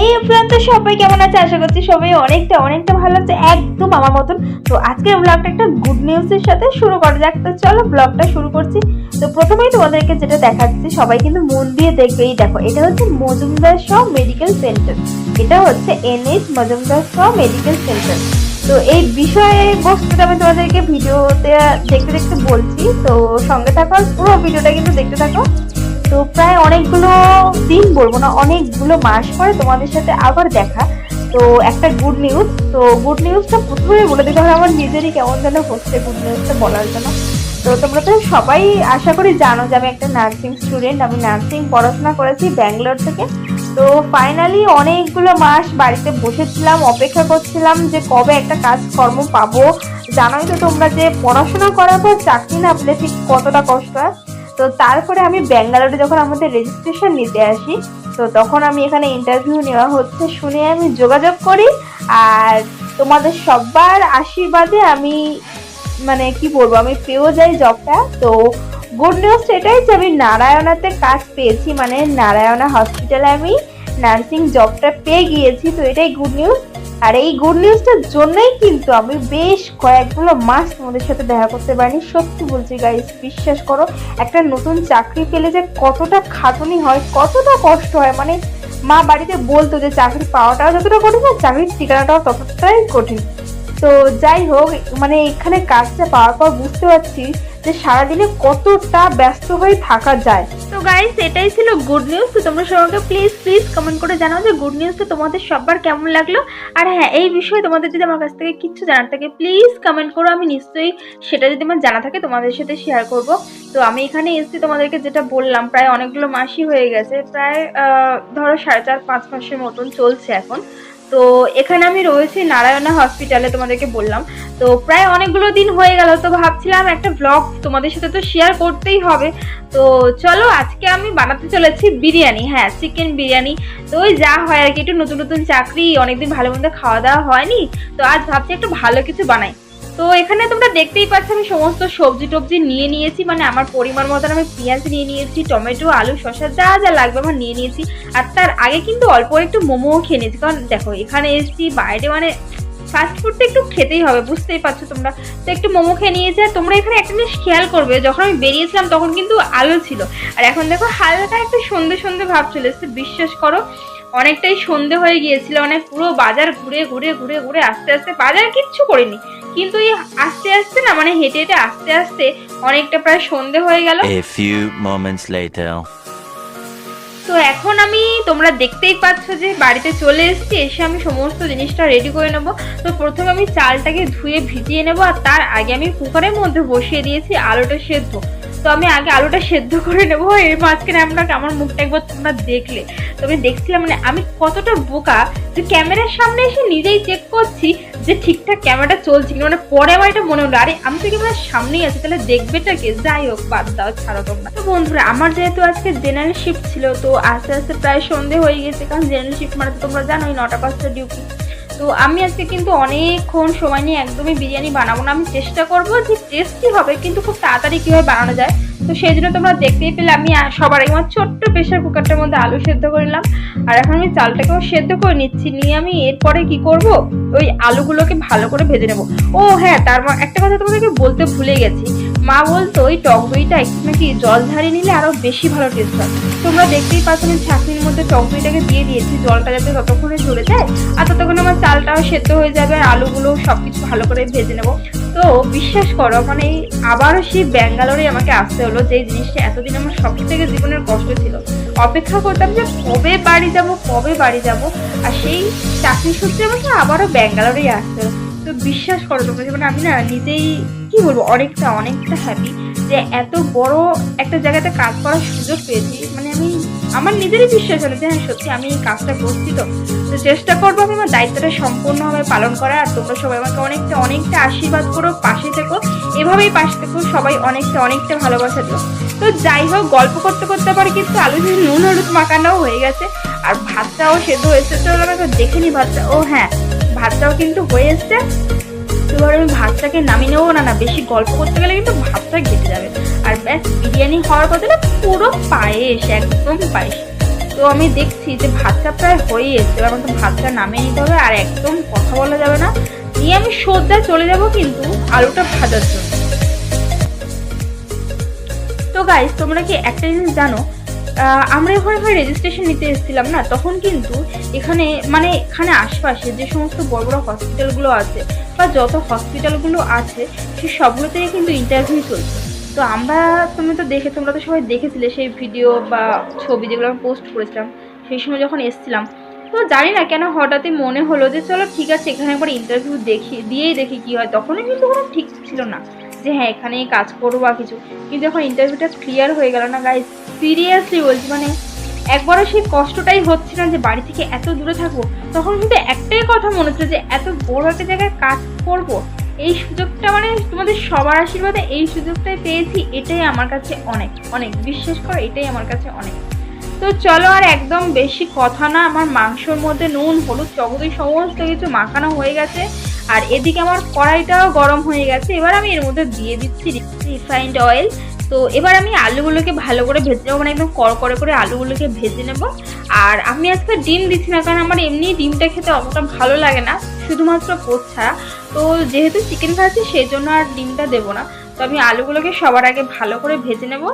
এই প্রান্ত সবাই কেমন আছে? আশা করছি সবাই অনেকটা ভালো আছে, একদম আমার মতন। তো আজকের ব্লগটা একটা গুড নিউজের সাথে শুরু করা যাক। তো চলো ব্লগটা শুরু করছি। তো প্রথমেই তোমাদেরকে যেটা দেখাচ্ছি, সবাই কিন্তু মন দিয়ে দেখবে। এই দেখো, এটা হচ্ছে মজুমদার শাহ মেডিকেল সেন্টার। এটা হচ্ছে NH Majumdar Shah medical centre. তো এই বিষয়ে বস্তুটা আমি তোমাদেরকে ভিডিওতে দেখতে বলছি, তো সঙ্গে থাকো, পুরো ভিডিওটা কিন্তু দেখতে থাকো। তো প্রায় অনেকগুলো দিন, বলবো না, অনেকগুলো মাস পরে তোমাদের সাথে আবার দেখা। তো একটা গুড নিউজ। তো গুড নিউজটা প্রথমে বলে দিতে হবে, আমার নিজেরই কেমন যেন হচ্ছে গুড নিউজটা বলার জন্য। তো তোমরা তো সবাই আশা করি জানো যে আমি একটা নার্সিং স্টুডেন্ট। আমি নার্সিং পড়াশোনা করেছি ব্যাঙ্গালোর থেকে। তো ফাইনালি অনেকগুলো মাস বাড়িতে বসেছিলাম, অপেক্ষা করছিলাম যে কবে একটা কাজকর্ম পাবো। জানোই তো তোমরা যে পড়াশোনা করার পর চাকরি না পেলে ঠিক কতটা কষ্ট হয়। তো তারপরে আমি ব্যাঙ্গালোরে যখন আমাদের রেজিস্ট্রেশন নিতে আসি, তো তখন আমি এখানে ইন্টারভিউ নেওয়া হচ্ছে শুনে আমি যোগাযোগ করি। আর তোমাদের সবার আশীর্বাদে আমি, মানে কি বলবো, আমি পেয়েও যাই জবটা। তো গুড নিউজ এটাই যে আমি নারায়ণাতে কাজ পেয়েছি, মানে নারায়ণা হসপিটালে আমি নার্সিং জবটা পেয়ে গিয়েছি। তো এটাই গুড নিউজ। আর এই গুড নিউজটার জন্যই কিন্তু আমি বেশ কয়েকগুলো মাস তোমাদের সাথে দেখা করতে পারিনি। সত্যি বলছি গাইস, বিশ্বাস করো, একটা নতুন চাকরি পেলে যে কতটা খাটুনি হয়, কতটা কষ্ট হয়। মানে মা বাড়িতে বলতো যে চাকরি পাওয়াটাও যতটা কঠিন, আর চাকরির ঠিকানাটাও ততটাই কঠিন। তো যাই হোক, মানে এখানে কাজটা পাওয়ার পর বুঝতে পারছি যে সারাদিনে কতটা ব্যস্ত হয়ে থাকা যায়। তো গাইস, এটাই ছিল গুড নিউজ। তো তোমরা সবাইকে প্লিজ কমেন্ট করে জানাও যে গুড নিউজটা তোমাদের সবার কেমন লাগলো। আর হ্যাঁ, এই বিষয়ে তোমাদের যদি আমার কাছ থেকে কিছু জানার থাকে প্লিজ কমেন্ট করো। আমি নিশ্চয়ই সেটা যদি আমার জানা থাকে তোমাদের সাথে শেয়ার করব। তো আমি এখানে এসেছি, তোমাদেরকে যেটা বললাম, প্রায় অনেকগুলো মাসই হয়ে গেছে, প্রায় ধরো 4.5-5 মাসের মতন চলছে এখন। তো এখানে আমি রয়েছি নারায়ণা হসপিটালে, তোমাদেরকে বললাম। তো প্রায় অনেকগুলো দিন হয়ে গেল, তো ভাবছিলাম একটা ব্লগ তোমাদের সাথে তো শেয়ার করতেই হবে। তো চলো, আজকে আমি বানাতে চলেছি বিরিয়ানি। হ্যাঁ, চিকেন বিরিয়ানি। তো ওই যা হয় আর কি, একটু নতুন চাকরি, অনেকদিন ভালো মন্দ খাওয়া দাওয়া হয়নি। তো আজ ভাবছি একটু ভালো কিছু বানাই। তো এখানে তোমরা দেখতেই পাচ্ছ আমি সমস্ত সবজি টবজি নিয়ে নিয়েছি, মানে আমার পরিমাণ মতন আমি পেঁয়াজ নিয়ে নিয়েছি, টমেটো, আলু, শসা যা যা লাগবে আমার নিয়ে নিয়েছি। আর তার আগে কিন্তু অল্প একটু মোমোও খেয়ে নিয়েছি, কারণ দেখো এখানে এসেছি বাইরে, মানে ফাস্ট ফুড তো একটু খেতেই হবে, বুঝতেই পারছো তোমরা। তো একটু মোমো খেয়ে নিয়েছি। আর তোমরা এখানে একটা জিনিস খেয়াল করবে, যখন আমি বেরিয়েছিলাম তখন কিন্তু আলো ছিল, আর এখন দেখো হালকা একটু সন্ধে ভাব চলে এসেছে। বিশ্বাস করো, অনেকটাই সন্ধে হয়ে গিয়েছিল, মানে পুরো বাজার ঘুরে আস্তে বাজার কিচ্ছু করিনি, কিন্তু এই আস্তে না, মানে হেঁটে আস্তে অনেকটা প্রায় সন্ধে হয়ে গেল। A few moments later. তো এখন আমি, তোমরা দেখতেই পাচ্ছ যে বাড়িতে চলে এসেছি। এসে আমি সমস্ত জিনিসটা রেডি করে নেব। তো প্রথমে আমি চালটাকে ধুয়ে ভিজিয়ে নেব, আর তার আগে আমি কুকারের মধ্যে বসিয়ে দিয়েছি আলুটা সেদ্ধ। তো আমি আগে আলুটা সেদ্ধ করে নেবো। এর মাঝখানে আমার মুখটা একবার তোমরা দেখলে, তো আমি দেখছিলাম মানে আমি কতটা বোকা যে ক্যামেরার সামনে এসে নিজেই চেক করছি যে ঠিকঠাক ক্যামেরাটা চলছে কিনা। মানে পরে আমার এটা মনে হলো, আরে আমি তো ক্যামেরার সামনেই আছি, তাহলে দেখবেটা কে? যাই হোক, বাদ দাও, ছাড়ো তোমরা। তো বন্ধুরা, আমার যেহেতু আজকে জেনারেল শিফট ছিল, তো আস্তে প্রায় সন্ধে হয়ে গেছে, কারণ জেনারেল শিফট মানে তো তোমরা জানোই 9টা-5টা ডিউটি। তো আমি আজকে কিন্তু অনেকক্ষণ সময় নিয়ে একদমই বিরিয়ানি বানাবো না। আমি চেষ্টা করবো যে টেস্টি হবে, কিন্তু খুব তাড়াতাড়ি কিভাবে বানানো যায়। তো সেই জন্য তোমরা দেখতেই পেলে আমি সবার আগে আমার ছোট্ট প্রেশার কুকারটার মধ্যে আলু সেদ্ধ করে নিলাম। আর এখন আমি চালটাকেও সেদ্ধ করে নিচ্ছি। নিয়ে আমি এরপরে কি করব, ওই আলুগুলোকে ভালো করে ভেজে নেবো। ও হ্যাঁ, তার একটা কথা তোমাদেরকে বলতে ভুলে গেছি। মা বলতো ওই টক দইটা একটু নাকি জল ঝারিয়ে নিলে আরো বেশি ভালো টেস্ট হয়। তোমরা দেখতেই পাচ্ছ আমি ছাঁকনির মধ্যে টক দইটাকে দিয়ে দিয়েছি, জলটা যাতে ততক্ষণে ঝরে যায়, আর ততক্ষণ আমার চালটাও সেদ্ধ হয়ে যাবে, আর আলুগুলো সবকিছু ভালো করে ভেজে নেবো। তো বিশ্বাস করো, মানে আবারও সেই ব্যাঙ্গালোরে আমাকে আসতে হলো, যে জিনিসটা এতদিন আমার সব থেকে জীবনের কষ্ট ছিল। অপেক্ষা করতাম যে কবে বাড়ি যাব, আর সেই চাকরি সূত্রে আমাকে আবারও ব্যাঙ্গালোরেই আসতে হলো। তো বিশ্বাস করো তোমরা, মানে আমি না নিজেই কি বলবো, অনেকটা হ্যাপি যে এত বড় একটা জায়গাতে কাজ করার সুযোগ পেয়েছি। মানে আমি আমার নিজেরই বিশ্বাস হলো যে হ্যাঁ, সত্যি আমি এই কাজটা করছি। তো চেষ্টা করবো আমি আমার দায়িত্বটা সম্পূর্ণভাবে পালন করার। আর তোমরা সবাই আমাকে অনেকটা আশীর্বাদ করো, পাশে থেকো, এভাবেই পাশে থেকো, সবাই অনেকটা ভালোবাসা দিও। তো যাই হোক, গল্প করতে পারি, কিন্তু আলু দিয়ে নুন হলুদ মাখানোও হয়ে গেছে, আর ভাতটাও সেদ্ধ হয়েছে। তো আমাকে দেখে নি ভাতটা, ও হ্যাঁ, ভাতটাও কিন্তু হয়ে এসছে। এবার আমি ভাতটাকে নামিয়ে নেবো। না বেশি গল্প করতে গেলে কিন্তু ভাতটা ঘেটে যাবে। আর ব্যাস, বিরিয়ানি হওয়ার কথা না, পুরো পায়েস, একদম পায়েস। তো আমি দেখছি যে ভাতটা প্রায় হয়ে এসছে, এবার আমাকে ভাতটা নামিয়ে নিতে হবে, আর একদম কথা বলা যাবে না, নিয়ে আমি সোজা চলে যাব কিন্তু আলুটা ভাজার জন্য। তো গাইস, তোমরা কি একটা জিনিস জানো, আমরা যখন এখানে রেজিস্ট্রেশন নিতে এসেছিলাম না, তখন কিন্তু এখানে এখানে আশপাশে যে সমস্ত বড় বড় হসপিটালগুলো আছে বা যত হসপিটালগুলো আছে সেই সবগুলোতেই কিন্তু ইন্টারভিউ চলছে। তো তোমরা তো সবাই দেখেছিলে সেই ভিডিও বা ছবি যেগুলো আমি পোস্ট করেছিলাম সেই সময় যখন এসেছিলাম। তো জানি না কেন হঠাৎই মনে হলো যে চলো ঠিক আছে এখানে একবার ইন্টারভিউ দিয়েই দেখি কি হয়। তখনই কিন্তু কোনো ঠিক ছিল না যে হ্যাঁ এখানেই কাজ করবো বা কিছু, কিন্তু যখন ইন্টারভিউটা ক্লিয়ার হয়ে গেল না গাইস, সিরিয়াসলি বলছি, একবারও সেই কষ্টটাই হচ্ছে না যে বাড়ি থেকে এত দূরে থাকবো। তখন কিন্তু একটাই কথা মনে হচ্ছে যে এত বড় একটা জায়গায় কাজ করব, এই সুযোগটা তোমাদের সবার আশীর্বাদে এই সুযোগটাই পেয়েছি, এটাই আমার কাছে অনেক অনেক, বিশ্বাস করো এটাই আমার কাছে অনেক। তো চলো আর একদম বেশি কথা না, আমার মাংসর মধ্যে নুন হলুদ চকদই সমস্ত কিছু মাখানো হয়ে গেছে, আর এদিকে আমার কড়াইটাও গরম হয়ে গেছে। এবার আমি এর মধ্যে দিয়ে দিচ্ছি রিফাইন্ড অয়েল। তো এবার আমি আলুগুলোকে ভালো করে ভেজে নেবো, একদম কড়কড়ে করে আলুগুলোকে ভেজে নেব। আর আমি আজকে ডিম দিচ্ছি না, কারণ আমার এমনি ডিমটা খেতে অতটা ভালো লাগে না, শুধুমাত্র পোস্ট ছাড়া। তো যেহেতু চিকেন খাচ্ছি সেই জন্য আর ডিমটা দেবো না। তো আমি আলুগুলোকে সবার আগে ভালো করে ভেজে নেব।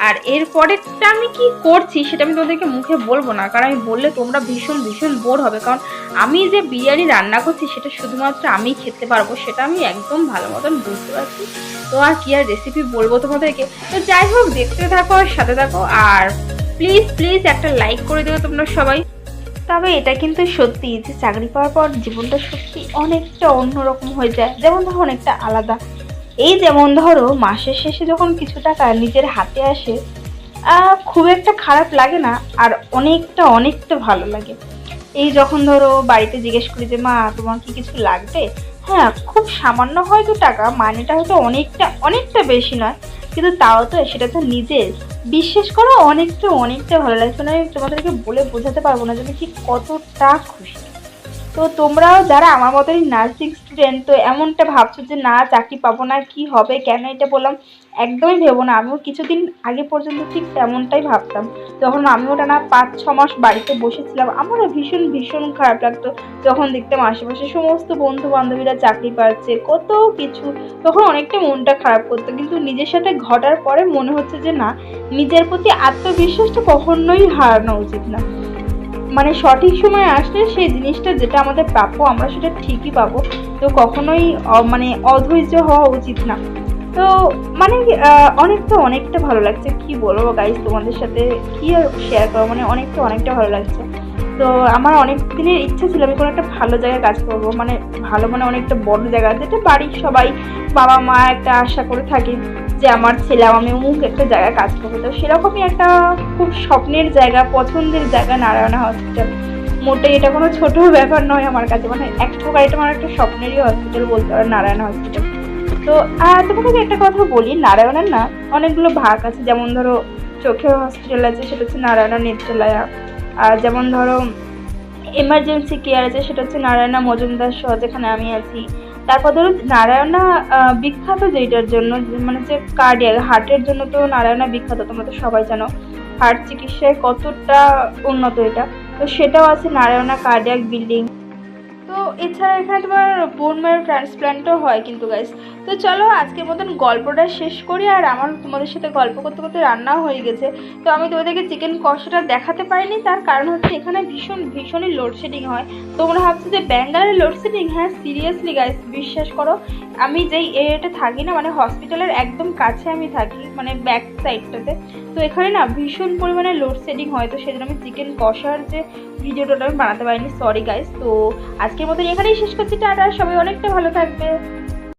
আর এরপরেরটা আমি কি করছি সেটা আমি তোমাদেরকে মুখে বলবো না, কারণ আমি বললে তোমরা ভীষণ ভীষণ বোর হবে, কারণ আমি যে বিরিয়ানি রান্না করছি সেটা শুধুমাত্র আমি খেতে পারবো, সেটা আমি একদম ভালো মতন বুঝতে পারছি। তো আর কি আর রেসিপি বলবো তোমাদেরকে। তো যাই হোক, দেখতে থাকো আর সাথে থাকো, আর প্লিজ প্লিজ একটা লাইক করে দেবে তোমরা সবাই। তবে এটা কিন্তু সত্যি যে চাকরি পাওয়ার পর জীবনটা সত্যি অনেকটা অন্যরকম হয়ে যায়, যেমন ধরো অনেকটা আলাদা। এই যেমন ধরো মাসের শেষে যখন কিছু টাকা নিজের হাতে আসে, খুব একটা খারাপ লাগে না, আর অনেকটা অনেকটা ভালো লাগে। এই যখন ধরো বাড়িতে জিজ্ঞেস করি যে মা তোমার কি কিছু লাগবে, হ্যাঁ খুব সামান্য হয়তো টাকা, মাইনেটা হয়তো অনেকটা অনেকটা বেশি নয়, কিন্তু তাও তো সেটা তো নিজের, বিশ্বাস করো অনেকটা অনেকটা ভালো লাগছে। আমি তোমাদেরকে বলে বোঝাতে পারবো না যে আমি ঠিক কতটা খুশি। তো তোমরাও যারা আমার মতোই নার্সিং স্টুডেন্ট, তো এমনটা ভাবছো যে না চাকরি পাবো না, কি হবে, কেন এটা বললাম, একদমই ভেবো না। আমিও কিছুদিন আগে পর্যন্ত ঠিক তেমনটাই ভাবতাম, যখন আমিও টানা 5-6 মাস বাড়িতে বসেছিলাম। আমারও ভীষণ ভীষণ খারাপ লাগতো যখন দেখতাম আশেপাশে সমস্ত বন্ধু বান্ধবীরা চাকরি পাচ্ছে, কত কিছু, তখন অনেকটা মনটা খারাপ করতো। কিন্তু নিজের সাথে ঘটার পরে মনে হচ্ছে যে না, নিজের প্রতি আত্মবিশ্বাসটা কখনোই হারানো উচিত না। সঠিক সময় আসলে সেই জিনিসটা যেটা আমাদের প্রাপ্য আমরা সেটা ঠিকই পাবো। তো কখনোই অধৈর্য হওয়া উচিত না। তো অনেকটা অনেকটা ভালো লাগছে, কি বলবো গাইস তোমাদের সাথে, কি আর শেয়ার করবো, অনেকটা অনেকটা ভালো লাগছে। তো আমার অনেক দিনের ইচ্ছা ছিল আমি কোনো একটা ভালো জায়গায় কাজ করবো, ভালো অনেকটা বড় জায়গা, যেটা বাড়ির সবাই বাবা মা একটা আশা করে থাকে যে আমার ছেলে আমি অমুক একটা জায়গায় কাজ করবো। তো সেরকমই একটা খুব স্বপ্নের জায়গা, পছন্দের জায়গা নারায়ণা হসপিটাল। মোটেই এটা কোনো ছোট ব্যাপার নয় আমার কাছে, এক প্রকার এটা আমার একটা স্বপ্নেরই হসপিটাল বলতে পারো, নারায়ণা হসপিটাল। তো তোমাদেরকে একটা কথা বলি, নারায়ণার না অনেকগুলো ভাগ আছে, যেমন ধরো চোখের হসপিটাল আছে, সেটা হচ্ছে নারায়ণা নেত্রালয়া। আর যেমন ধরো এমার্জেন্সি কেয়ার আছে, সেটা হচ্ছে নারায়ণা মজুমদার সহ, যেখানে আমি আছি। তারপর ধরো নারায়ণা বিখ্যাত যেটার জন্য, যে কার্ডিয়াক হার্টের জন্য, তো নারায়ণা বিখ্যাত, তোমরা তো সবাই জানো হার্ট চিকিৎসায় কতটা উন্নত এটা। তো সেটাও আছে নারায়ণা কার্ডিয়াক বিল্ডিং। তো এছাড়া এখানে তোমার বোন ম্যারো ট্রান্সপ্ল্যান্টও হয় কিন্তু গাইস। তো চলো আজকের মতন গল্পটা শেষ করি, আর আমার তোমাদের সাথে গল্প করতে করতে রান্নাও হয়ে গেছে। তো আমি তোমাদেরকে চিকেন কষাটা দেখাতে পারিনি, তার কারণ হচ্ছে এখানে ভীষণই লোডশেডিং হয়। তোমরা ভাবছো যে ব্যাঙ্গালোরে লোডশেডিং, হ্যাঁ সিরিয়াসলি গাইস বিশ্বাস করো, আমি যেই এরিয়াতে থাকি না, হসপিটালের একদম কাছে আমি থাকি, ব্যাক সাইডটাতে। তো এখানে না ভীষণ পরিমাণে লোডশেডিং হয়, তো সেজন্য আমি চিকেন কষার যে ভিডিওটা আমি বানাতে পারিনি, সরি গাইস। তো আজকের মতো এখানেই শেষ করছি, টাটা, সবাই অনেকটা ভালো থাকবে।